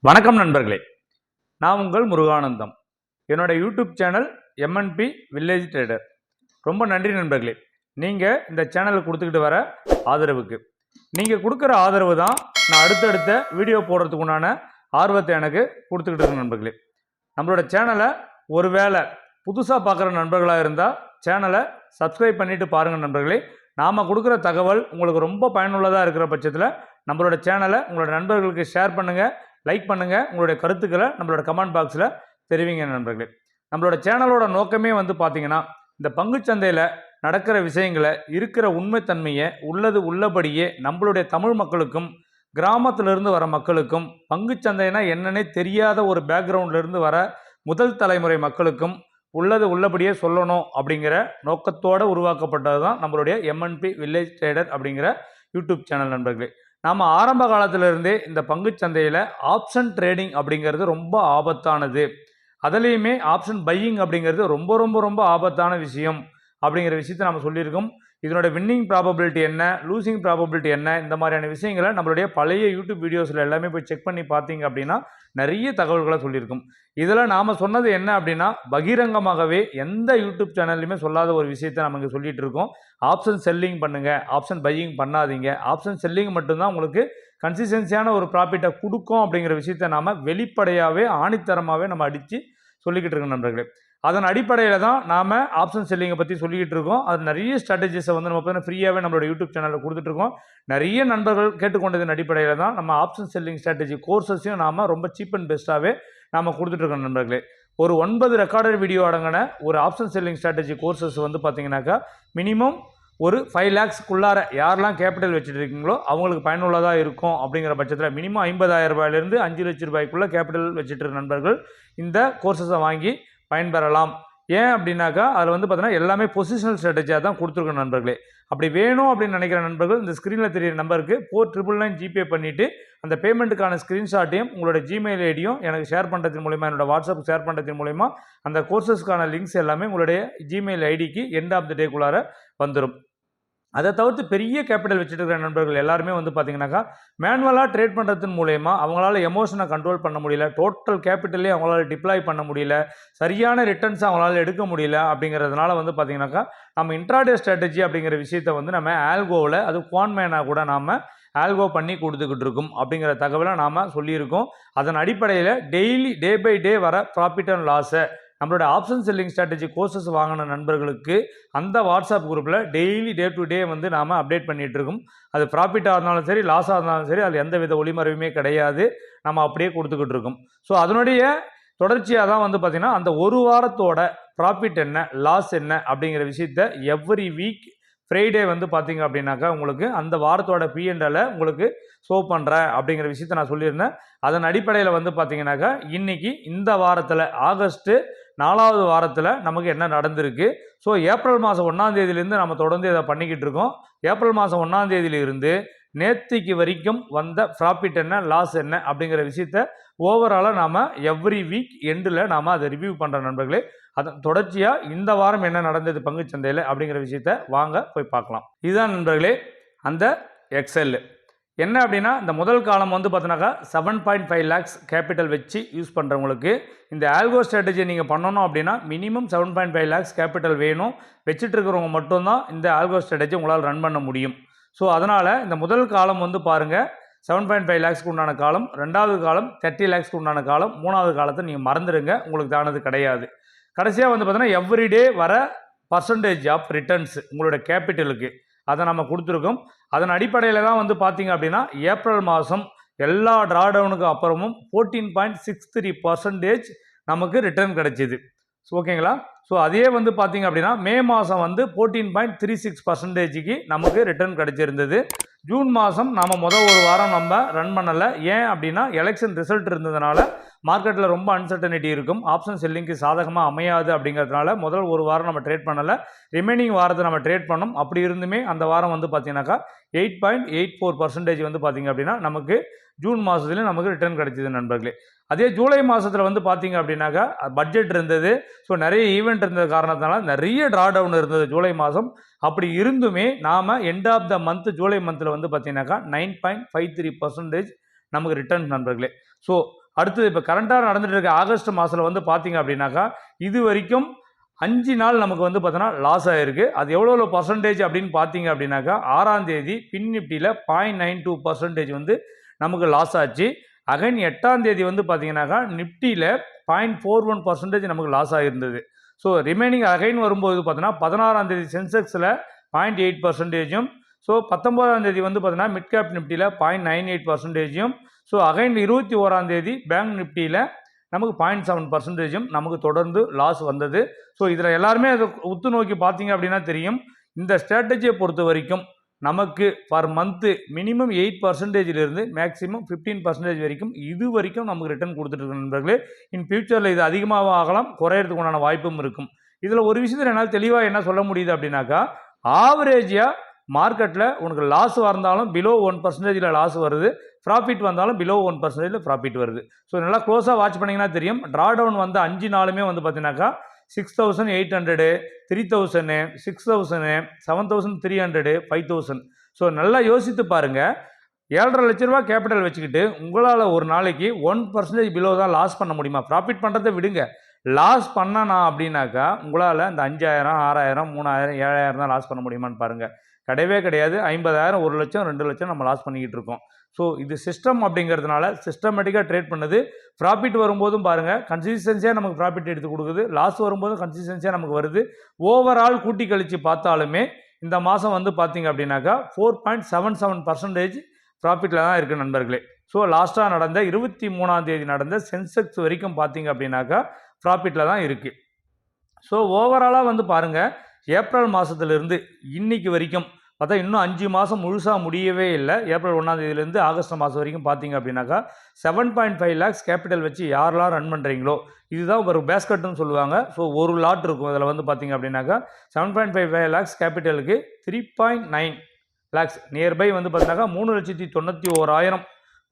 வணக்கம் நண்பர்களே, நான் உங்கள் முருகானந்தம். என்னோட YouTube channel MNP village trader. ரொம்ப நன்றி நண்பர்களே, நீங்கள் இந்த சேனலுக்கு கொடுத்துக்கிட்டு வர ஆதரவுக்கு. நீங்கள் கொடுக்குற ஆதரவு தான் நான் அடுத்தடுத்த வீடியோ போடுறதுக்குண்டான ஆர்வத்தை எனக்கு கொடுத்துக்கிட்டு இருக்கு நண்பர்களே. நம்மளோட சேனலை ஒருவேளை புதுசாக பார்க்குற நண்பர்களாக இருந்தால் சேனலை சப்ஸ்கிரைப் பண்ணிவிட்டு பாருங்கள் நண்பர்களே. நாம் கொடுக்குற தகவல் உங்களுக்கு ரொம்ப பயனுள்ளதாக இருக்கிற பட்சத்தில் நம்மளோட சேனலை உங்களோட நண்பர்களுக்கு ஷேர் பண்ணுங்கள், லைக் பண்ணுங்கள், உங்களுடைய கருத்துக்களை நம்மளோட கமெண்ட் பாக்ஸில் தெரிவிங்க நண்பர்களே. நம்மளோட சேனலோட நோக்கமே பார்த்தீங்கன்னா, இந்த பங்குச்சந்தையில் நடக்கிற விஷயங்களை இருக்கிற உண்மைத்தன்மையை உள்ளது உள்ளபடியே நம்மளுடைய தமிழ் மக்களுக்கும் கிராமத்திலிருந்து வர மக்களுக்கும் பங்குச்சந்தைனா என்னன்னே தெரியாத ஒரு பேக்ரவுண்ட்லேருந்து வர முதல் தலைமுறை மக்களுக்கும் உள்ளது உள்ளபடியே சொல்லணும் அப்படிங்கிற நோக்கத்தோடு உருவாக்கப்பட்டது தான் நம்மளுடைய எம்என்பி வில்லேஜ் ட்ரேடர் அப்படிங்கிற யூடியூப் சேனல் நண்பர்களே. நாம் ஆரம்ப காலத்திலிருந்தே இந்த பங்குச்சந்தையில் ஆப்ஷன் ட்ரேடிங் அப்படிங்கிறது ரொம்ப ஆபத்தானது, அதுலேயுமே ஆப்ஷன் பையிங் அப்படிங்கிறது ரொம்ப ரொம்ப ரொம்ப ஆபத்தான விஷயம் அப்படிங்கிற விஷயத்தை நம்ம சொல்லியிருக்கோம். இதனோட வின்னிங் ப்ராபபிலிட்டி என்ன, லூசிங் ப்ராபபிலிட்டி என்ன, இந்த மாதிரியான விஷயங்களை நம்மளுடைய பழைய யூடியூப் வீடியோஸில் எல்லாமே போய் செக் பண்ணி பார்த்தீங்க அப்படின்னா நிறைய தகவல்களை சொல்லியிருக்கும். இதில் நாம் சொன்னது என்ன அப்படின்னா, பகிரங்கமாகவே எந்த யூடியூப் சேனல்லையுமே சொல்லாத ஒரு விஷயத்தை நம்ம இங்கே சொல்லிகிட்டு இருக்கோம். ஆப்ஷன் செல்லிங் பண்ணுங்கள், ஆப்ஷன் பையிங் பண்ணாதீங்க, ஆப்ஷன் செல்லிங் மட்டும்தான் உங்களுக்கு கன்சிஸ்டன்சியான ஒரு ப்ராஃபிட்டை கொடுக்கும் அப்படிங்கிற விஷயத்தை நாம் வெளிப்படையாகவே ஆணித்தரமாகவே நம்ம அடித்து சொல்லிக்கிட்டு இருக்கோம் நண்பர்களே. அதன் அடிப்படையில் தான் நாம் ஆப்ஷன் செல்லிங்கை பற்றி சொல்லிக்கிட்டு இருக்கோம். அது நிறைய ஸ்ட்ராட்டஜிஸை நம்ம பார்த்தீங்கன்னா ஃப்ரீயாகவே நம்மளோட யூடியூப் சேனலில் கொடுத்துட்ருக்கோம். நிறைய நண்பர்கள் கேட்டுக்கொண்டதன் அடிப்படையில் தான் நம்ம ஆப்ஷன் செல்லிங் ஸ்ட்ராட்டஜி கோர்சஸையும் நாம் ரொம்ப சீப் அண்ட் பெஸ்ட்டாகவே நாம் கொடுத்துட்ருக்கோம் நண்பர்களே. ஒரு 9 ரெக்கார்டட் வீடியோ அடங்கின ஒரு ஆப்ஷன் செல்லிங் ஸ்ட்ராட்டஜி கோர்சஸ் பார்த்தீங்கன்னாக்கா மினிமம் ஒரு 5 lakhsக்குள்ளார யாரெல்லாம் கேபிட்டல் வச்சுட்டு இருக்கீங்களோ அவங்களுக்கு பயனுள்ளதாக இருக்கும். அப்படிங்கிற பட்சத்தில் மினிமம் 50,000 ரூபாயிலிருந்து 5 லட்ச ரூபாய்க்குள்ளே கேபிட்டல் வச்சுட்டு இருக்க நண்பர்கள் இந்த கோர்சஸை வாங்கி பயன்பெறலாம். ஏன் அப்படின்னாக்கா அதில் பார்த்தீங்கன்னா எல்லாமே பொசிஷனல் ஸ்ட்ராட்டஜியாக தான் கொடுத்துருக்கோம் நண்பர்களே. அப்படி வேணும் அப்படின்னு நினைக்கிற நண்பர்கள் இந்த ஸ்க்ரீனில் தெரியிற நம்பருக்கு 4999 ஜிபே பண்ணிவிட்டு அந்த பேமெண்ட்டுக்கான ஸ்க்ரீன்ஷாட்டையும் உங்களோட ஜிமெயில் ஐடியும் எனக்கு ஷேர் பண்ணுறதன் மூலிமா, என்னோட வாட்ஸ்அப் ஷேர் பண்ணுறதன் மூலிமா அந்த கோர்சஸ்க்கான லிங்க்ஸ் எல்லாமே உங்களுடைய ஜிமெயில் ஐடிக்கு எண்ட் ஆஃப் த டேக்குள்ளார வந்துடும். அதை தவிர்த்து பெரிய கேபிட்டல் வச்சுட்டு இருக்கிற நண்பர்கள் எல்லாருமே பார்த்தீங்கன்னாக்கா மேனுவலாக ட்ரேட் பண்ணுறதன் மூலயமா அவங்களால எமோஷனை கண்ட்ரோல் பண்ண முடியல, டோட்டல் கேபிட்டலே அவங்களால டிப்ளாய் பண்ண முடியல, சரியான ரிட்டர்ன்ஸ் அவங்களால எடுக்க முடியல. அப்படிங்கிறதுனால பார்த்தீங்கன்னாக்கா நம்ம இன்ட்ராடே ஸ்ட்ராட்டஜி அப்படிங்கிற விஷயத்தை நம்ம ஆல்கோவில், அது குவான்மேனாக கூட நாம் ஆல்கோ பண்ணி கொடுத்துக்கிட்டு இருக்கோம் அப்படிங்கிற தகவலை நாம் சொல்லியிருக்கோம். அதன் அடிப்படையில் டெய்லி டே பை டே வர ப்ராஃபிட் அண்ட் லாஸை நம்மளோட ஆப்ஷன் செல்லிங் ஸ்ட்ராட்டஜி கோர்சஸ் வாங்கின நண்பர்களுக்கு அந்த வாட்ஸ்அப் குரூப்பில் டெய்லி டே டு டே நாம் அப்டேட் பண்ணிகிட்டு இருக்கோம். அது ப்ராஃபிட்டாக இருந்தாலும் சரி, லாஸாக இருந்தாலும் சரி, அதில் எந்த வித ஒளிமறைவுமே கிடையாது, நம்ம அப்படியே கொடுத்துக்கிட்டு இருக்கோம். ஸோ அதனுடைய தொடர்ச்சியாக தான் பார்த்திங்கன்னா அந்த ஒரு வாரத்தோட ப்ராஃபிட் என்ன, லாஸ் என்ன அப்படிங்கிற விஷயத்த எவ்ரி வீக் ஃப்ரைடே பார்த்தீங்க அப்படின்னாக்கா உங்களுக்கு அந்த வாரத்தோட P&L உங்களுக்கு ஷோ பண்ணுறேன் அப்படிங்கிற விஷயத்த நான் சொல்லியிருந்தேன். அதன் அடிப்படையில் பார்த்தீங்கன்னாக்கா இன்றைக்கி இந்த வாரத்தில் ஆகஸ்ட்டு 4வது வாரத்தில் நமக்கு என்ன நடந்திருக்கு. ஸோ ஏப்ரல் மாதம் 1ஆம் தேதியிலேருந்து நம்ம தொடர்ந்து இதை பண்ணிக்கிட்டு இருக்கோம். ஏப்ரல் மாதம் 1ஆம் தேதியிலிருந்து நேற்றுக்கு வரைக்கும் வந்த ப்ராஃபிட் என்ன, லாஸ் என்ன அப்படிங்கிற விஷயத்த ஓவராலாக நாம் எவ்ரி வீக் எண்டில் நாம் அதை ரிவ்யூ பண்ணுற நண்பர்களே. அதன் தொடர்ச்சியாக இந்த வாரம் என்ன நடந்தது பங்குச்சந்தையில் அப்படிங்கிற விஷயத்த வாங்க போய் பார்க்கலாம். இதுதான் நண்பர்களே அந்த எக்ஸல். என்ன அப்படின்னா இந்த முதல் காலம் பார்த்தீங்கன்னாக்கா 7.5 lakhs கேபிட்டல் வச்சு யூஸ் பண்ணுறவங்களுக்கு இந்த ஆல்கோ ஸ்ட்ராட்டஜி நீங்கள் பண்ணணும் அப்படின்னா மினிமம் 7.5 lakhs கேபிட்டல் வேணும். வச்சுட்டு இருக்கிறவங்க மட்டும்தான் இந்த ஆல்கோ ஸ்ட்ராட்டஜி உங்களால் ரன் பண்ண முடியும். ஸோ அதனால் இந்த முதல் காலம் பாருங்கள் 7.5 lakhsக்கு உண்டான காலம், 2வது காலம் 30 lakhsக்கு உண்டான காலம், 3வது காலத்தை நீங்கள் மறந்துடுங்க, உங்களுக்கு தானது கிடையாது. கடைசியாக பார்த்தீங்கன்னா எவ்ரிடே வர பர்சன்டேஜ் ஆஃப் ரிட்டர்ன்ஸ் உங்களோட கேபிட்டலுக்கு அதை நம்ம கொடுத்துருக்கோம். அதன் அடிப்படையில் தான் பார்த்தீங்க அப்படின்னா ஏப்ரல் மாதம் எல்லா ட்ராடவுனுக்கு அப்புறமும் 14.63% நமக்கு ரிட்டர்ன் கிடைச்சிது. ஸோ ஓகேங்களா. ஸோ அதே பார்த்தீங்க அப்படின்னா மே மாதம் 14.36%க்கு நமக்கு ரிட்டர்ன் கிடைச்சிருந்தது. ஜூன் மாதம் நம்ம ஒரு வாரம் நம்ம ரன் பண்ணலை. ஏன் அப்படின்னா எலெக்ஷன் ரிசல்ட் இருந்ததுனால மார்க்கெட்டில் ரொம்ப அன்சர்டனிட்டி இருக்கும், ஆப்ஷன் செல்லிங்க்கு சாதகமாக அமையாது. அப்படிங்கிறதுனால முதல் ஒரு வாரம் நம்ம ட்ரேட் பண்ணலை, ரிமைனிங் வாரத்தை நம்ம ட்ரேட் பண்ணோம். அப்படி இருந்துமே அந்த வாரம் பார்த்தீங்கன்னாக்கா 8.84% பார்த்தீங்க அப்படின்னா நமக்கு ஜூன் மாதத்துலேயும் நமக்கு ரிட்டர்ன் கிடைச்சிது நண்பர்களே. அதே ஜூலை மாதத்தில் பார்த்தீங்க அப்படின்னாக்கா பட்ஜெட் இருந்தது. ஸோ நிறைய ஈவெண்ட் இருந்தது காரணத்தினால நிறைய ட்ராடவுன் இருந்தது ஜூலை மாதம். அப்படி இருந்துமே நாம் end of the month July மந்தில் பார்த்தீங்கன்னாக்கா 9.53% நமக்கு ரிட்டர்ன் நண்பர்களே. ஸோ அடுத்தது இப்போ கரண்ட்டாக நடந்துட்டு இருக்க ஆகஸ்ட் மாதத்தில் வந்து பார்த்தீங்க அப்படின்னாக்கா இது வரைக்கும் 5 நாள் நமக்கு வந்து பார்த்தோன்னா லாஸ் ஆகிருக்கு. அது எவ்வளோ பர்சன்டேஜ் அப்படின்னு பார்த்தீங்க அப்படின்னாக்கா 6ஆம் தேதி பின் நிஃப்டியில் 0.92% வந்து நமக்கு லாஸ் ஆச்சு. அகைன் 8ஆம் தேதி வந்து பார்த்தீங்கன்னாக்கா நிஃப்டியில் 0.41% நமக்கு லாஸ் ஆகிருந்தது. ஸோ ரிமைனிங் அகைன் வரும்போது பார்த்தோன்னா 16ஆம் தேதி சென்செக்ஸில் 0.8%, ஸோ 19ஆம் தேதி வந்து பார்த்தீங்கன்னா மிட் கேப் நிஃப்டியில் 0.98%, ஸோ அகைன் 21ஆம் தேதி பேங்க் நிஃப்டியில் நமக்கு 0.7% நமக்கு தொடர்ந்து லாஸ் வந்தது. ஸோ இதில் எல்லாருமே அதை உத்து நோக்கி பார்த்தீங்க அப்படின்னா தெரியும், இந்த ஸ்ட்ராட்டஜியை பொறுத்த வரைக்கும் நமக்கு பர் மந்த்து மினிமம் 8%லிருந்து மேக்ஸிமம் 15% வரைக்கும் இது வரைக்கும் நமக்கு ரிட்டர்ன் கொடுத்துட்டு நண்பர்களே. இன் ஃபியூச்சரில் இது அதிகமாக ஆகலாம், குறையிறதுக்கு உண்டான வாய்ப்பும் இருக்கும். இதில் ஒரு விஷயத்தில் என்னால் தெளிவாக என்ன சொல்ல முடியுது அப்படின்னாக்கா, ஆவரேஜாக மார்க்கெட்டில் உனக்கு லாஸ் வந்தாலும் பிலோ 1%ல் லாஸ் வருது, ப்ராஃபிட் வந்தாலும் பிலோ 1%ல் ப்ராஃபிட் வருது. ஸோ நல்லா க்ளோஸாக வாட்ச் பண்ணிங்கன்னா தெரியும். ட்ரா டவுன் வந்து 5 நாளுமே வந்து பார்த்தீங்கன்னாக்கா 6,800, 3,000, 6,000, 7,300, 5,000. ஸோ நல்லா யோசித்து பாருங்கள். 7,5 லட்ச ரூபா கேபிட்டல் வச்சுக்கிட்டு உங்களால் ஒரு நாளைக்கு 1% பிலோ தான் லாஸ் பண்ண முடியுமா? ப்ராஃபிட் பண்ணுறதை விடுங்க, லாஸ் பண்ணனா அப்படின்னாக்கா உங்களால் இந்த 5,000, 6,000, 3,000, 7,000 தான் லாஸ் பண்ண முடியுமான்னு பாருங்கள். கிடையவே கிடையாது. 50,000, 1 லட்சம், 2 லட்சம் நம்ம லாஸ் பண்ணிக்கிட்டு இருக்கோம். ஸோ இது சிஸ்டம் அப்படிங்கிறதுனால சிஸ்டமேட்டிக்காக ட்ரேட் பண்ணுது. ப்ராஃபிட் வரும்போதும் பாருங்கள் கன்சிஸ்டன்சியாக நமக்கு ப்ராஃபிட் எடுத்து கொடுக்குது, லாஸ் வரும்போதும் கன்சிஸ்டன்சியாக நமக்கு வருது. ஓவரால் கூட்டி கழித்து பார்த்தாலுமே இந்த மாதம் வந்து பார்த்தீங்க அப்படின்னாக்கா 4.77% ப்ராஃபிட்டில் தான் இருக்குது நண்பர்களே. ஸோ லாஸ்ட்டாக நடந்த 23ஆம் தேதி நடந்த சென்செக்ஸ் வரைக்கும் பார்த்தீங்க அப்படின்னாக்கா ப்ராஃபிட்டில் தான் இருக்குது. ஸோ ஓவராலாக வந்து பாருங்கள், ஏப்ரல் மாதத்துலேருந்து இன்னைக்கு வரைக்கும் பார்த்தா இன்னும் 5 மாதம் முழுசாக முடியவே இல்லை. ஏப்ரல் 1ஆம் தேதியிலேருந்து ஆகஸ்ட் மாதம் வரைக்கும் பார்த்தீங்க அப்படின்னாக்கா 7.5 lakhs கேபிட்டல் வச்சு யாரெல்லாம் ரன் பண்ணுறீங்களோ இதுதான் ஒரு பேஸ்கட்னு சொல்லுவாங்க. ஸோ ஒரு லாட் இருக்கும். இதில் வந்து பார்த்தீங்க அப்படின்னாக்கா 7.5 lakhs கேபிட்டலுக்கு 3.9 lakhs நியர்பை வந்து பார்த்தீங்கன்னாக்கா 3,91,000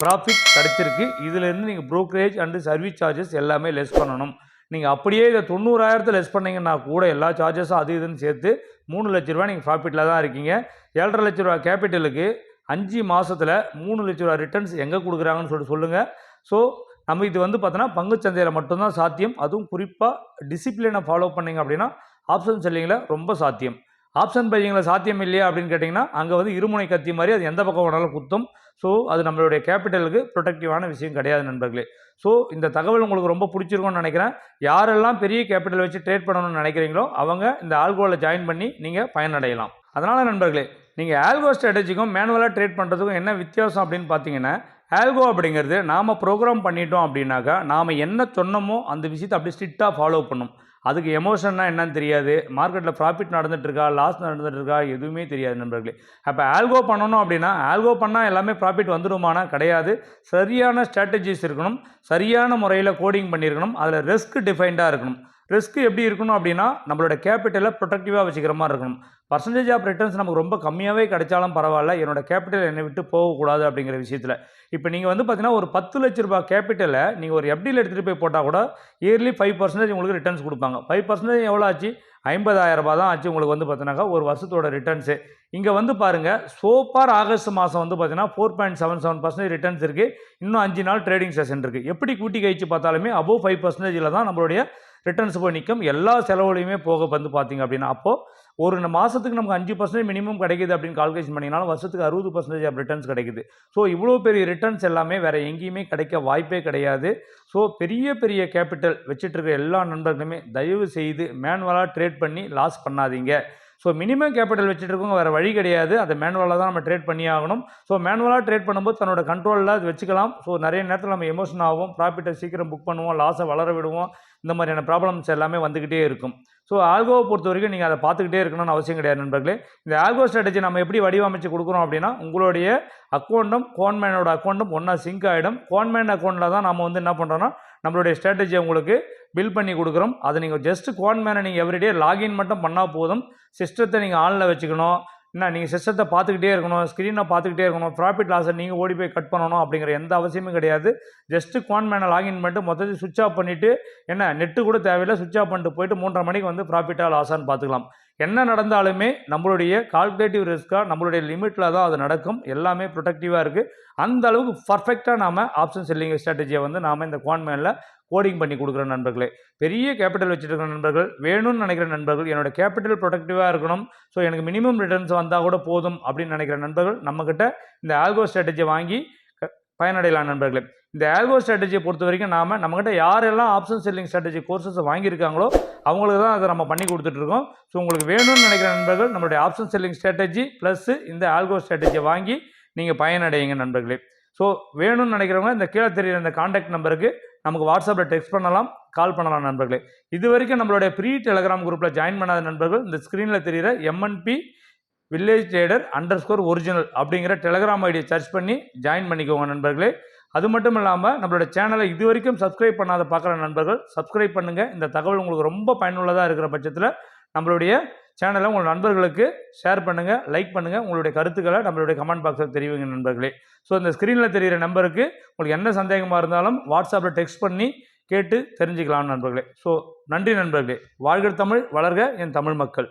ப்ராஃபிட் கிடச்சிருக்கு. இதிலேருந்து நீங்கள் ப்ரோக்கரேஜ் அண்டு சர்வீஸ் சார்ஜஸ் எல்லாமே லெஸ் பண்ணணும். நீங்கள் அப்படியே இதை 90,000 லெஸ் பண்ணிங்கன்னா கூட எல்லா சார்ஜஸும் அது இதுன்னு சேர்த்து 3 லட்ச ரூபா நீங்கள் ப்ராஃபிட்டில் தான் இருக்கீங்க. 7,5 லட்ச ரூபா கேபிட்டலுக்கு 5 மாதத்தில் 3 லட்ச ரூபா ரிட்டர்ன்ஸ் எங்கே கொடுக்குறாங்கன்னு சொல்லுங்கள். ஸோ நம்ம இது வந்து பார்த்தோன்னா பங்குச்சந்தையில் மட்டும்தான் சாத்தியம். அதுவும் குறிப்பாக டிசிப்ளினை ஃபாலோ பண்ணிங்க அப்படின்னா ஆப்ஷன் செல்லிங்கில் ரொம்ப சாத்தியம். ஆப்ஷன் பையிங்கில் சாத்தியம் இல்லையா அப்படின்னு கேட்டிங்கன்னா அங்கே வந்து இருமுனை கத்தி மாதிரி அது எந்த பக்கம் வேணாலும் குத்தும். ஸோ அது நம்மளுடைய கேபிட்டலுக்கு ப்ரொடக்டிவான விஷயம் கிடையாது நண்பர்களே. ஸோ இந்த தகவல் உங்களுக்கு ரொம்ப பிடிச்சிருக்கும்னு நினைக்கிறேன். யாரெல்லாம் பெரிய கேபிட்டல் வச்சு ட்ரேட் பண்ணணும்னு நினைக்கிறீங்களோ அவங்க இந்த ஆல்கோவில் ஜாயின் பண்ணி நீங்கள் பயனடையலாம். அதனால் நண்பர்களே, நீங்கள் ஆல்கோ ஸ்ட்ராட்டஜிக்கும் மேனுவலாக ட்ரேட் பண்ணுறதுக்கும் என்ன வித்தியாசம் அப்படின்னு பார்த்தீங்கன்னா, ஆல்கோ அப்படிங்கிறது நாம் ப்ரோக்ராம் பண்ணிட்டோம் அப்படின்னாக்கா நாம் என்ன சொன்னோமோ அந்த விஷயத்தை அப்படியே ஸ்ட்ரிக்டாக ஃபாலோ பண்ணும். அதுக்கு எமோஷன்னா என்னன்னு தெரியாது, மார்க்கெட்டில் ப்ராஃபிட் நடந்துகிட்ருக்கா லாஸ் நடந்துகிட்ருக்கா எதுவுமே தெரியாது நண்பர்களே. அப்போ ஆல்கோ பண்ணணும் அப்படின்னா ஆல்கோ பண்ணால் எல்லாமே ப்ராஃபிட் வந்துடுமானா கிடையாது. சரியான ஸ்ட்ராட்டஜிஸ் இருக்கணும், சரியான முறையில் கோடிங் பண்ணியிருக்கணும், அதில் ரிஸ்க் டிஃபைன்டாக இருக்கணும். ரிஸ்க் எப்படி இருக்கணும் அப்படின்னா நம்மளோட கேபிட்டலை ப்ரொடக்டிவாக வச்சுக்கிற மாதிரி இருக்கணும். பர்சன்டேஜ் ஆஃப் ரிட்டர்ன்ஸ் நமக்கு ரொம்ப கம்மியாகவே கிடைச்சாலும் பரவாயில்ல, என்னோட கேபிட்டல் என்னை விட்டு போகக்கூடாது அப்படிங்கிற விஷயத்தில். இப்போ நீங்கள் வந்து பார்த்தீங்கன்னா ஒரு 10 லட்ச ரூபா கேபிட்டலை நீங்கள் ஒரு எஃப்டியில் எடுத்துகிட்டு போய் போட்டால் கூட இயர்லி 5% உங்களுக்கு ரிட்டர்ன்ஸ் கொடுப்பாங்க. 5% எவ்வளோ ஆச்சு? 50,000 ரூபா தான் ஆச்சு உங்களுக்கு வந்து பார்த்தீங்கன்னாக்கா ஒரு வருஷத்தோட ரிட்டர்ன்ஸு. இங்கே வந்து பாருங்கள், சோப்பார் ஆகஸ்ட் மாதம் வந்து பார்த்தீங்கன்னா 4.77% ரிட்டர்ன்ஸ் இருக்குது. இன்னும் 5 நாள் ட்ரேடிங் செஷன் இருக்குது. எப்படி கூட்டி கழிச்சு பார்த்தாலுமே அபோவ் 5%ல் தான் நம்மளுடைய ரிட்டர்ன்ஸ் போய் நிற்கும். எல்லா செலவுலையுமே போக வந்து பார்த்தீங்க அப்படின்னா அப்போது ஒரு மாதத்துக்கு நமக்கு 5% மினிமம் கிடைக்குது அப்படின்னு கால்குலேஷன் பண்ணிங்கனாலும் வருஷத்துக்கு 60% ஆஃப் ரிட்டர்ன்ஸ் கிடைக்குது. ஸோ இவ்வளோ பெரிய ரிட்டர்ன்ஸ் எல்லாமே வேறு எங்கேயுமே கிடைக்க வாய்ப்பே கிடையாது. ஸோ பெரிய பெரிய கேபிட்டல் வச்சுட்ருக்க எல்லா நண்பர்களுமே தயவு செய்து மேனுவலாக ட்ரேட் பண்ணி லாஸ் பண்ணாதீங்க. ஸோ மினிமம் கேபிட்டல் வச்சுட்டு இருக்கவங்க வேறு வழி கிடையாது, அதை மேனுவலாக தான் நம்ம ட்ரேட் பண்ணி ஆகணும். ஸோ மேனுவலாக ட்ரேட் பண்ணும்போது தன்னோட கண்ட்ரோலில் அது வச்சுக்கலாம். ஸோ நிறைய நேரத்தில் நம்ம எமோஷன் ஆகும், ப்ராஃபிட்டை சீக்கிரம் புக் பண்ணுவோம், லாஸை வளர விடுவோம், இந்த மாதிரியான ப்ராப்ளம்ஸ் எல்லாமே வந்துக்கிட்டே இருக்கும். ஸோ ஆல்கோவை பொறுத்த வரைக்கும் நீங்கள் அதை பார்த்துக்கிட்டே இருக்கணும்னு அவசியம் கிடையாது நண்பர்களே. இந்த ஆல்கோ ஸ்ட்ராட்டஜி நம்ம எப்படி வடிவமைச்சு கொடுக்குறோம் அப்படின்னா உங்களுடைய அக்கௌண்ட்டும் கோன்மேனோட அக்கௌண்ட்டும் ஒன்றா சிங்க் ஆகிடும். கோன்மேன் அக்கௌண்ட்டில் தான் நம்ம வந்து என்ன பண்ணுறோன்னா நம்மளுடைய ஸ்ட்ராட்டஜியை உங்களுக்கு பில் பண்ணி கொடுக்குறோம். அதை நீங்கள் ஜஸ்ட் கோன்மேனை நீங்கள் எவ்ரிடே லாகின் மட்டும் பண்ணால் போதும். சிஸ்டத்தை நீங்கள் ஆனில் வச்சுக்கணும், என்ன நீங்கள் சிஸ்டத்தை பார்த்துக்கிட்டே இருக்கணும், ஸ்க்ரீனை பார்த்துக்கிட்டே இருக்கணும், ப்ராஃபிட் லாஸை நீங்கள் ஓடி போய் கட் பண்ணணும் அப்படிங்கிற எந்த அவசியமும் கிடையாது. ஜஸ்ட்டு கோன்மேனை லாகின் பண்ணிட்டு மொத்தத்தை சுவிட்ச் ஆஃப் பண்ணிவிட்டு என்ன நெட்டு கூட தேவையில்லை, சுவிட்ச் ஆஃப் பண்ணிட்டு போயிட்டு 3:30 மணிக்கு வந்து ப்ராஃபிட்டாக லாஸான்னு பார்த்துக்கலாம். என்ன நடந்தாலுமே நம்மளுடைய கால்குலேட்டிவ் ரிஸ்க்காக நம்மளுடைய லிமிட்டில் தான் அது நடக்கும். எல்லாமே ப்ரொடெக்டிவாக இருக்குது. அந்த அளவுக்கு பர்ஃபெக்டாக நாம் ஆப்ஷன் செல்லிங் ஸ்ட்ராட்டஜியை வந்து நாம் இந்த குவான்மேனில் கோடிங் பண்ணி கொடுக்குற நண்பர்களே. பெரிய கேபிட்டல் வச்சுருக்கிற நண்பர்கள், வேணும்னு நினைக்கிற நண்பர்கள், என்னோட கேபிட்டல் ப்ரொடெக்டிவாக இருக்கணும், ஸோ எனக்கு மினிமம் ரிட்டர்ன்ஸ் வந்தால் கூட போதும் அப்படின்னு நினைக்கிற நண்பர்கள் நம்மக்கிட்ட இந்த ஆல்கோ ஸ்ட்ராட்டஜியை வாங்கி பயனடையலாம் நண்பர்களே. இந்த ஆல்கோ ஸ்ட்ராட்டஜியை பொறுத்த வரைக்கும் நம்மக்கிட்ட யாரெல்லாம் ஆப்ஷன் செல்லிங் ஸ்ட்ராட்டஜி கோர்சஸ் வாங்கியிருக்காங்களோ அவங்களுக்கு தான் அதை நம்ம பண்ணி கொடுத்துட்ருக்கோம். ஸோ உங்களுக்கு வேணும்னு நினைக்கிற நண்பர்கள் நம்மளுடைய ஆப்ஷன் செல்லிங் ஸ்ட்ராட்டஜி ப்ளஸ் இந்த ஆல்கோ ஸ்ட்ராட்டஜியை வாங்கி நீங்கள் பயனடையுங்க நண்பர்களே. ஸோ வேணும்னு நினைக்கிறவங்க இந்த கீழே தெரியுற இந்த கான்டாக்ட் நம்பருக்கு நமக்கு வாட்ஸ்அப்பில் டெக்ஸ்ட் பண்ணலாம், கால் பண்ணலாம் நண்பர்களே. இது வரைக்கும் நம்மளுடைய ப்ரீ டெலகிராம் குரூப்பில் ஜாயின் பண்ணாத நண்பர்கள் இந்த ஸ்க்ரீனில் தெரிகிற MNP வில்லேஜ் ட்ரேடர் _ஒரிஜினல் அப்படிங்கிற டெலகிராம் ஐடியை சர்ச் பண்ணி ஜாயின் பண்ணிக்கோங்க நண்பர்களே. அது மட்டும் இல்லாமல் நம்மளோட சேனலை இது வரைக்கும் சப்ஸ்கிரைப் பண்ணாத பார்க்குற நண்பர்கள் சப்ஸ்கிரைப் பண்ணுங்கள். இந்த தகவல் உங்களுக்கு ரொம்ப பயனுள்ளதாக இருக்கிற பட்சத்தில் நம்மளுடைய சேனலை உங்கள் நண்பர்களுக்கு ஷேர் பண்ணுங்கள், லைக் பண்ணுங்கள். உங்களுடைய கருத்துக்களை நம்மளுடைய கமெண்ட் பாக்ஸில் தெரிவிங்க நண்பர்களே. ஸோ இந்த ஸ்க்ரீனில் தெரிகிற நம்பருக்கு உங்களுக்கு என்ன சந்தேகமாக இருந்தாலும் வாட்ஸ்அப்பில் டெக்ஸ்ட் பண்ணி கேட்டு தெரிஞ்சுக்கலாம் நண்பர்களே. ஸோ நன்றி நண்பர்களே. வாழ்க தமிழ், வளர்க என் தமிழ் மக்கள்.